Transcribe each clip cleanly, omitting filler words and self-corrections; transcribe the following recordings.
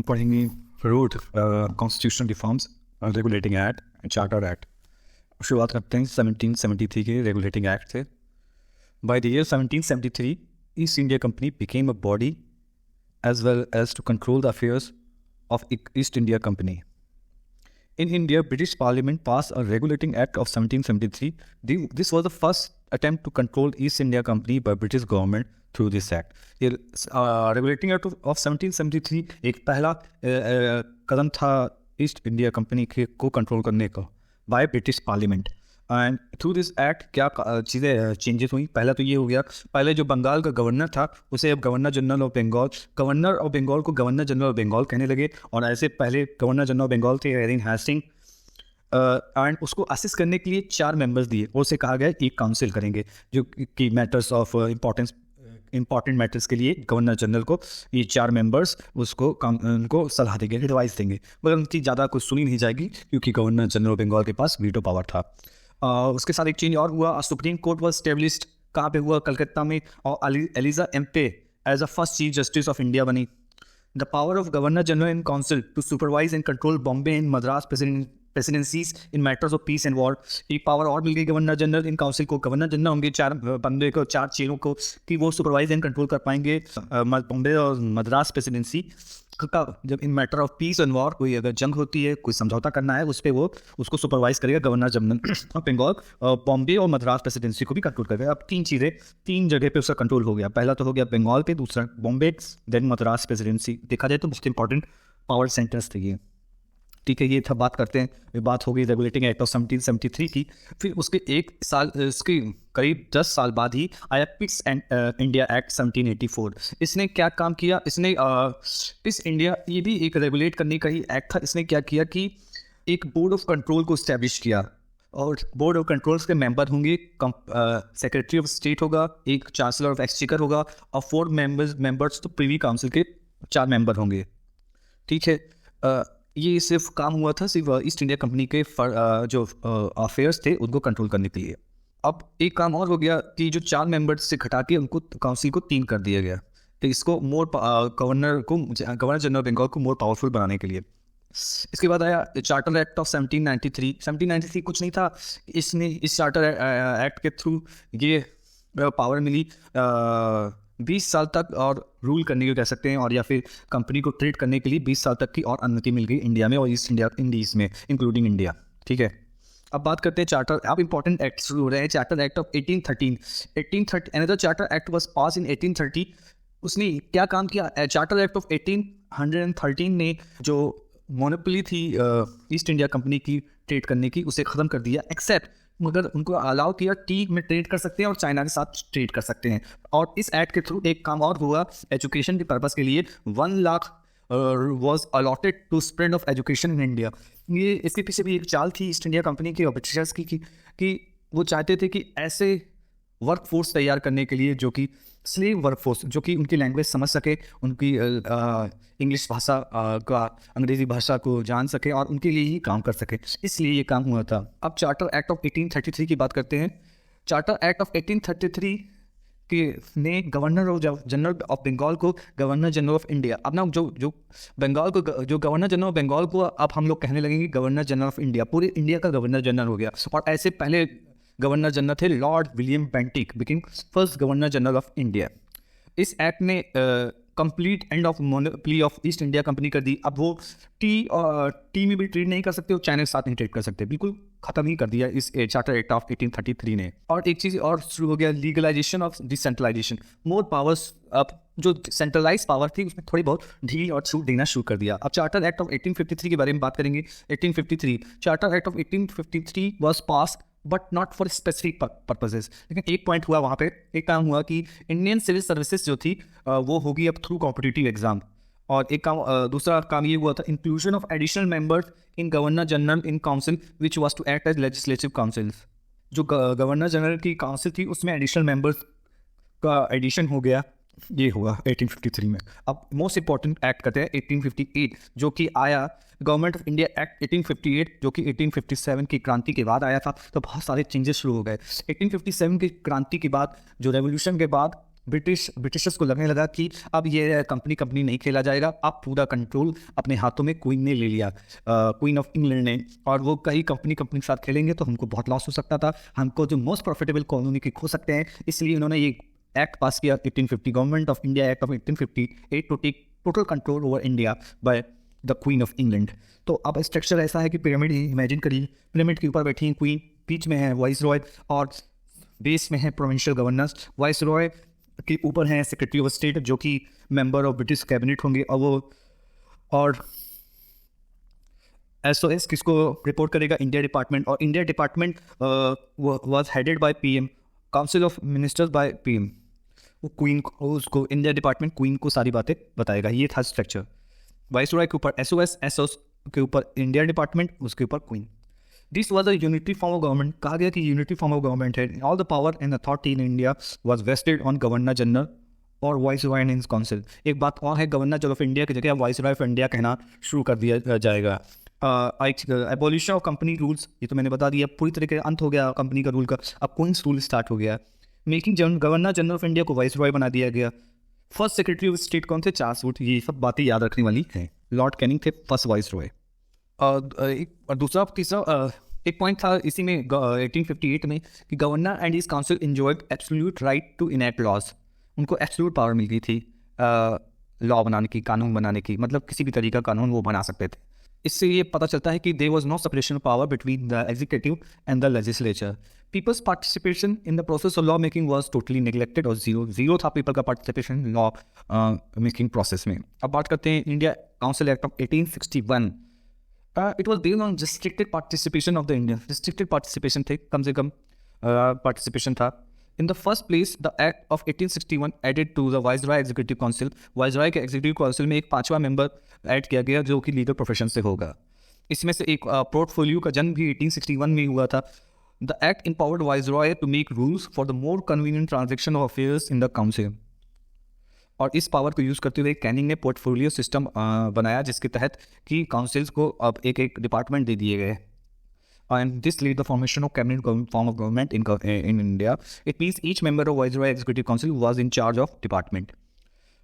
पढ़ेंगे root constitutional reforms, regulating act and charter act. शुरुआत करते हैं 1773 के रेगुलेटिंग एक्ट से। By the year 1773 East India company became a body as well as to control the affairs of East India Company. In India, British Parliament passed a regulating act of 1773. This was the first attempt to control East India Company by British government through this act. ये regulating act of 1773 एक पहला कदम था east India company को control करने का by British parliament. And through this act क्या चीज़ें changes हुई। पहला तो ये हो गया, पहले जो बंगाल का गवर्नर था उसे अब गवर्नर जनरल ऑफ बंगाल को गवर्नर जनरल ऑफ बंगाल कहने लगे। और ऐसे पहले गवर्नर जनरल ऑफ बंगाल थे एरिन हेस्टिंग, एंड उसको असिस्ट करने के लिए 4 मेंबर्स दिए और उसे कहा गया एक काउंसिल करेंगे जो कि मैटर्स ऑफ इंपॉर्टेंट मैटर्स के लिए गवर्नर जनरल को ये 4 मेंबर्स उनको सलाह देंगे, एडवाइस देंगे, मगर उनकी ज़्यादा कुछ सुनी नहीं जाएगी क्योंकि गवर्नर जनरल ऑफ बंगाल के पास वीटो पावर था। उसके साथ एक चेंज और हुआ, सुप्रीम कोर्ट वॉज स्टेब्लिश्ड। कहाँ पे हुआ? कलकत्ता में। और Elijah Impey as a first chief justice of India बनी। The power of governor general in council to supervise and control Bombay and Madras presidencies in matters of peace and war. एक power और मिल गई गवर्नर जनरल इन काउंसिल को। Governor general होंगे 4 बंदे को, 4 चेयरों को, कि वो सुपरवाइज एंड कंट्रोल कर पाएंगे बॉम्बे और मद्रास प्रेसिडेंसी का। जब इन matter of peace and war कोई अगर जंग होती है, कोई समझौता करना है, उस पर वो उसको सुपरवाइज करेगा governor general of Bengal. Bombay और मद्रास प्रेसिडेंसी को भी कंट्रोल करेगा। अब 3 जगह पे उसका कंट्रोल हो गया। पहला तो हो गया बंगाल पे, दूसरा बॉम्बे, देन मद्रास प्रेसिडेंसी। देखा जाए तो बहुत इंपॉर्टेंट पावर सेंटर्स थे ये। ठीक है, ये था। बात करते हैं, ये बात हो गई रेगुलेटिंग एक्ट ऑफ 1773 की। फिर उसके उसके करीब 10 साल बाद ही आया पिस एंड इंडिया एक्ट 1784। इसने क्या काम किया? इसने पिस इंडिया, ये भी एक रेगुलेट करने का ही एक्ट था। इसने क्या किया कि एक बोर्ड ऑफ कंट्रोल को इस्टेब्लिश किया, और बोर्ड ऑफ कंट्रोल्स के मेंबर होंगे, सेक्रेटरी ऑफ स्टेट होगा, एक चांसलर ऑफ एक्सचेकर होगा, और 4 मेंबर्स तो प्रीवी काउंसिल के 4 मेंबर होंगे। ठीक है, ये सिर्फ काम हुआ था सिर्फ ईस्ट इंडिया कंपनी के जो अफेयर्स थे उनको कंट्रोल करने के लिए। अब एक काम और हो गया कि जो 4 मेंबर्स से घटा के उनको काउंसिल को 3 कर दिया गया। तो इसको गवर्नर जनरल बंगाल को मोर पावरफुल बनाने के लिए। इसके बाद आया चार्टर एक्ट ऑफ 1793। 1793 कुछ नहीं था, इस चार्टर एक्ट के थ्रू ये पावर मिली 20 साल तक और रूल करने को कह सकते हैं, और या फिर कंपनी को ट्रेड करने के लिए 20 साल तक की और अनुमति मिल गई इंडिया में और ईस्ट इंडीज में, इंक्लूडिंग इंडिया। ठीक है, अब बात करते हैं चार्टर। अब इंपॉर्टेंट एक्ट शुरू हो रहे हैं। Charter act of 1813। Another charter act was pass in 1830। उसने क्या काम किया? चार्टर एक्ट ऑफ 1813 ने जो मोनोपोली थी ईस्ट इंडिया कंपनी की ट्रेड करने की, उसे ख़त्म कर दिया। एक्सेप्ट मगर उनको अलाउ किया टी में ट्रेड कर सकते हैं और चाइना के साथ ट्रेड कर सकते हैं। और इस एक्ट के थ्रू एक काम और हुआ, एजुकेशन के पर्पस के लिए 1 lakh was allotted to spread of education in India. ये इसके पीछे भी एक चाल थी ईस्ट इंडिया कंपनी के ऑपरेटर्स की कि वो चाहते थे कि ऐसे वर्क फोर्स तैयार करने के लिए जो कि स्लेव वर्क फोर्स, जो कि उनकी लैंग्वेज समझ सके, उनकी इंग्लिश भाषा का अंग्रेज़ी भाषा को जान सके और उनके लिए ही काम कर सके, इसलिए ये काम हुआ था। अब चार्टर एक्ट ऑफ 1833 की बात करते हैं। चार्टर एक्ट ऑफ 1833 के ने गवर्नर जनरल ऑफ बंगाल को गवर्नर जनरल ऑफ इंडिया, अब ना जो बंगाल को जो गवर्नर जनरल ऑफ बंगाल को अब हम लोग कहने लगेंगे गवर्नर जनरल ऑफ इंडिया, पूरे इंडिया का गवर्नर जनरल हो गया। और ऐसे पहले गवर्नर जनरल थे Lord William Bentinck, became first governor general of India. इस एक्ट ने complete end of monopoly of east India company कर दी। अब वो टी में भी ट्रेड नहीं कर सकते और चाइना के साथ नहीं ट्रेड कर सकते, बिल्कुल खत्म ही कर दिया इस चार्टर एक्ट ऑफ 1833 ने। और एक चीज़ और शुरू हो गया, legalization of decentralization. More powers, अब जो सेंट्रलाइज पावर थी उसमें थोड़ी बहुत ढील और छूट देना शुरू कर दिया। अब चार्टर एक्ट ऑफ 1853 के बारे में बात करेंगे। 1853 charter act of 1853 was pass but not for specific purposes. लेकिन एक पॉइंट हुआ वहाँ पे, एक काम हुआ कि इंडियन सिविल सर्विसेज जो थी वो होगी अब थ्रू कॉम्पिटिटिव एग्जाम। और एक काम दूसरा काम ये हुआ था, inclusion of additional members in governor general in council which was to act as legislative council. जो गवर्नर जनरल की काउंसिल थी उसमें एडिशनल मेंबर्स का एडिशन हो गया, ये हुआ 1853 में। अब मोस्ट इंपॉर्टेंट एक्ट करते हैं 1858 जो कि आया गवर्नमेंट ऑफ इंडिया एक्ट 1858 जो कि 1857 की क्रांति के बाद आया था। तो बहुत सारे चेंजेस शुरू हो गए। 1857 की क्रांति के बाद, जो रेवोल्यूशन के बाद ब्रिटिशर्स को लगने लगा कि अब ये कंपनी नहीं खेला जाएगा, अब पूरा कंट्रोल अपने हाथों में क्वीन ने ले लिया, क्वीन ऑफ इंग्लैंड ने, और वो कहीं कंपनी के साथ खेलेंगे तो हमको बहुत लॉस हो सकता था, हमको जो मोस्ट प्रॉफिटेबल कॉलोनी के खो सकते हैं। इसलिए उन्होंने ये एक्ट पास किया 1850, government of India act of 1858, to take total control over India by the queen of England. तो अब स्ट्रक्चर ऐसा है कि पिरामिड इमेजिन करिए, पिरामिड के ऊपर बैठी है क्वीन, बीच में है वाइस रॉय और बेस में है प्रोविंशियल गवर्नर्स। वाइस रॉय के ऊपर हैं सेक्रेटरी ऑफ स्टेट जो कि मेंबर ऑफ ब्रिटिश कैबिनेट होंगे, और SOS किसको रिपोर्ट करेगा? इंडिया डिपार्टमेंट, और India department was headed by PM, council of ministers by PM। वो क्वीन को, उसको इंडिया डिपार्टमेंट क्वीन को सारी बातें बताएगा। ये था स्ट्रक्चर। वाइस रॉय के ऊपर SOS के ऊपर इंडिया डिपार्टमेंट, उसके ऊपर queen. This was a unitary form of government. कहा गया कि यूनिटरी फॉर्म ऑफ गवर्नमेंट है। All the power and authority in India was vested on governor general और viceroy and his council. एक बात और है, गवर्नर जनरल ऑफ इंडिया की जगह वाइस रॉय ऑफ इंडिया कहना शुरू कर दिया जाएगा। एबॉलिशन ऑफ कंपनी रूल्स, ये तो मैंने बता दिया, पूरी तरीके अंत हो गया कंपनी का रूल का, अब क्वींस रूल स्टार्ट हो गया। Making governor general of India को वाइस रॉय बना दिया गया। फर्स्ट सेक्रेटरी ऑफ स्टेट कौन थे? Charles Wood. ये सब बातें याद रखने वाली हैं। लॉर्ड कैनिंग थे फर्स्ट वाइस रॉय। और दूसरा तीसरा एक पॉइंट था इसी में 1858 में कि governor and his council enjoyed absolute right to enact laws. उनको एब्सोल्यूट पावर मिल गई थी लॉ बनाने की, कानून बनाने की, मतलब किसी भी तरीका कानून वो बना सकते थे। इससे ये पता चलता है कि there was no separation of power between the executive and the legislature. People's participation in the process of law making was totally neglected, और जीरो था पीपल का पार्टिसिपेशन लॉ मेकिंग प्रोसेस में। अब बात करते हैं India council act of 1861। It was based on restricted participation of the Indian. Restricted participation थे, कम से कम पार्टिसिपेशन था। In the first place the act of 1861 added to the viceroy executive council. Viceroy के एग्जीक्यूटिव काउंसिल में एक पांचवा member add किया गया जो कि लीगल प्रोफेशन से होगा। इसमें से एक पोर्टफोलियो का जन्म भी 1861 में हुआ था। The act empowered viceroy to make rules for the more convenient transaction of affairs in the council. और इस पावर को यूज़ करते हुए कैनिंग ने पोर्टफोलियो सिस्टम बनाया जिसके तहत कि काउंसिल्स को अब एक एक डिपार्टमेंट दे दिए गए। And this led the formation of cabinet form of government in India. It means each member of Viceroy Executive Council was in charge of department.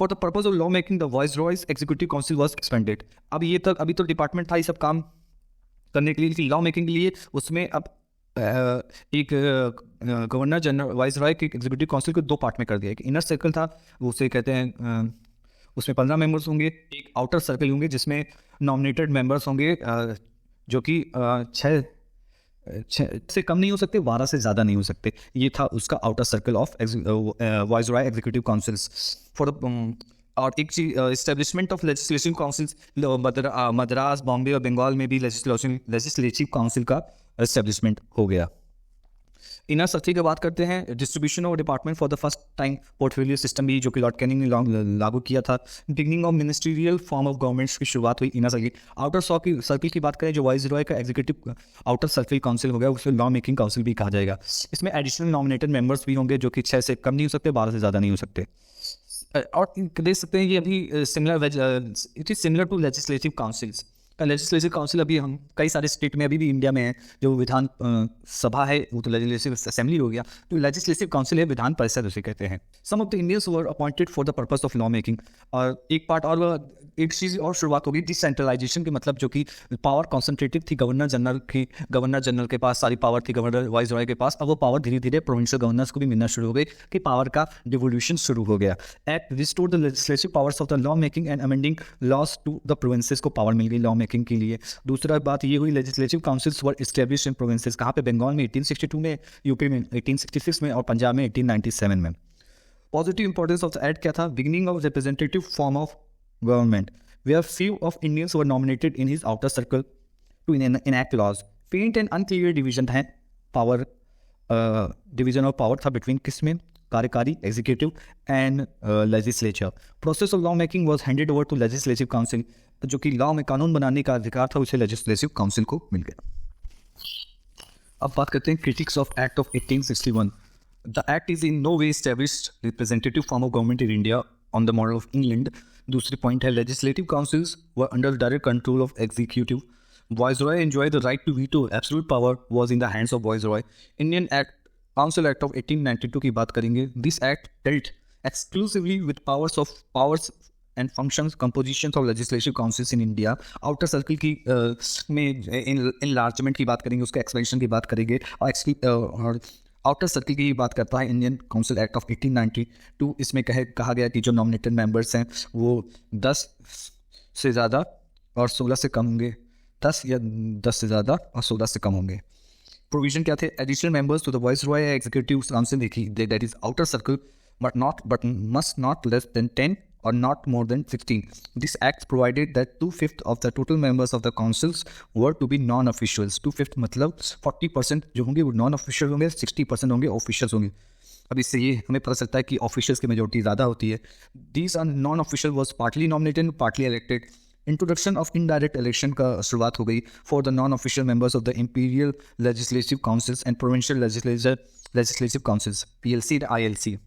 For the purpose of law making, the Viceroy's Executive Council was expanded. अभी तो department था ये सब काम करने के लिए, law making के लिए। उसमें अब एक गवर्नर जनरल वाइसरॉय के एग्जीक्यूटिव काउंसिल को दो पार्ट में कर दिया। एक इनर सर्कल था, उसे कहते हैं, उसमें 15 मेंबर्स होंगे। एक आउटर सर्कल होंगे जिसमें नॉमिनेटेड मेंबर्स होंगे जो कि 6 से कम नहीं हो सकते, 12 से ज़्यादा नहीं हो सकते। ये था उसका outer circle of viceroy executive councils for the. और एक चीज, establishment of legislative councils, Madras, Bombay और बंगाल में भी लेजिस्लेटिव काउंसिल का एस्टेब्लिशमेंट हो गया। इनर सर्कल की बात करते हैं। Distribution of department for the first time portfolio system भी जो कि लॉर्ड कैनिंग ने लागू किया था। Beginning of ministerial form of governments की शुरुआत हुई इनर सर्कल। आउटर सर्कल की बात करें जो वाइसरॉय का एग्जीक्यूटिव आउटर सर्कल काउंसिल हो गया, उसे लॉ मेकिंग काउंसिल भी कहा जाएगा। इसमें एडिशनल नॉमिनेटेड मेंबर्स भी होंगे जो कि 6 से कम नहीं हो सकते, 12 से ज़्यादा नहीं हो सकते। और देख सकते हैं ये अभी it is similar to legislative councils. Legislative council अभी हम कई सारे स्टेट में अभी भी इंडिया में है। जो विधान सभा है वो तो लेजिस्लेटिव असेंबली हो गया, तो लेजिस्लेटिव काउंसिल है विधान परिषद उसे कहते हैं। Some of the Indians were appointed for the purpose of law making. और एक पार्ट और एक चीज़ और शुरुआत होगी डिसेंट्रलाइजेशन के, मतलब जो कि पावर कॉन्सेंट्रेटेड थी गवर्नर जनरल के पास सारी पावर थी, गवर्नर वाइसरॉय के पास। अब वो पावर धीरे धीरे प्रोविंशियल गवर्नर्स को भी मिलना शुरू हो गई कि पावर का डिवोल्यूशन शुरू हो गया। Act restored the legislative powers of the law making and amending laws to the provinces को पावर मिल गई लॉ मेकिंग के लिए। दूसरा बात ये हुई legislative councils were established in provinces. कहाँ पे? बंगाल में 1862 में, यूपी में 1866 में और पंजाब में 1897 में। Positive importance of the act क्या था? Beginning of representative form of government where few of Indians were nominated in his outer circle to enact laws. Faint and unclear division है power, division of power था between किसमें? कार्यकारी executive and legislature. Process of law making was handed over to legislative council. जो कि law में कानून बनाने का अधिकार था उसे लेजिस्लेटिव काउंसिल को मिल गया। अब बात करते हैं critics of act of 1861। The act is in no way established representative form of government in India on the model of England. दूसरी पॉइंट है legislative councils were under direct control of executive. Viceroy enjoy the right to veto, absolute power was in the hands of viceroy. Indian act council act of 1892 की बात करेंगे। This act dealt exclusively with powers and functions compositions of legislative councils in India. Outer circle की में enlargement की बात करेंगे, उसके expansion की बात करेंगे, और आउटर सर्कल की बात करता है इंडियन काउंसिल एक्ट ऑफ 1892. इसमें कहा गया कि जो नॉमिनेटेड मेंबर्स हैं वो 10 से ज़्यादा और 16 से कम होंगे, 10 या 10 से ज़्यादा और 16 से कम होंगे. प्रोविजन क्या थे? Additional members to the viceroy या एग्जीक्यूटिव काउंसिल देखी, that is outer circle but must not less than 10 or not more than 16. This act provided that 2/5 of the total members of the councils were to be non-officials. 2/5 मतलब 40% जो होंगे वो non-official होंगे, 60% होंगे officials होंगे. अब इससे ये हमें पता चलता है कि ऑफिशियल्स की मेजोरिटी ज़्यादा होती है. These are non-official was partly nominated, partly elected. Introduction of indirect election का शुरुआत हो गई for the non official members of the imperial legislative councils and provincial legislative councils PLC and ILC.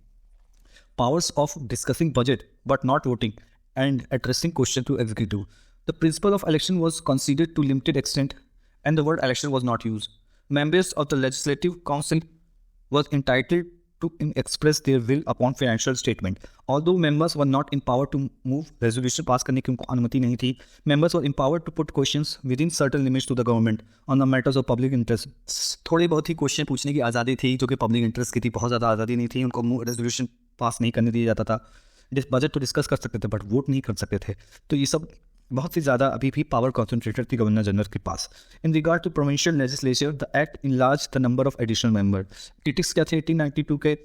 Powers of discussing budget but not voting and addressing question to executive. The principle of election was considered to limited extent and the word election was not used. Members of the legislative council was entitled to express their will upon financial statement. Although members were not empowered to move resolution पास करने की उनको अनुमति नहीं थी, members were empowered to put questions within certain limits to the government on the matters of public interest. थोड़ी बहुत ही question पूछने की आज़ादी थी जो कि पब्लिक इंटरेस्ट की थी, बहुत ज़्यादा आज़ादी नहीं थी, उनको रेजोल्यूशन पास नहीं करने दिया जाता था. बजट तो डिस्कस कर सकते थे बट वोट नहीं कर सकते थे. तो ये सब बहुत ही ज़्यादा अभी भी पावर कॉन्सेंट्रेटेड थी गवर्नर जनरल के पास. In regard to provincial legislature the act enlarge the number of additional member. Critics क्या थे 1892 के?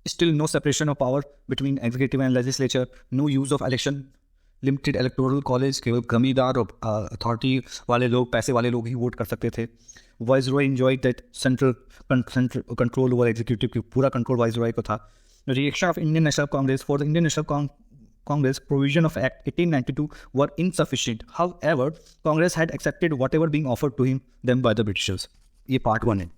Still no separation of power between executive and legislature, no use of election, limited electoral college, केवल कमीदार और authority वाले लोग, पैसे वाले लोग ही वोट कर सकते थे. Viceroy enjoyed that central control over executive की पूरा कंट्रोल वाइसरॉय को था. Reaction of Indian National Congress. For the Indian National Congress, provision of Act 1892 were insufficient. However, Congress had accepted whatever being offered to them by the Britishers. ये part 1 है.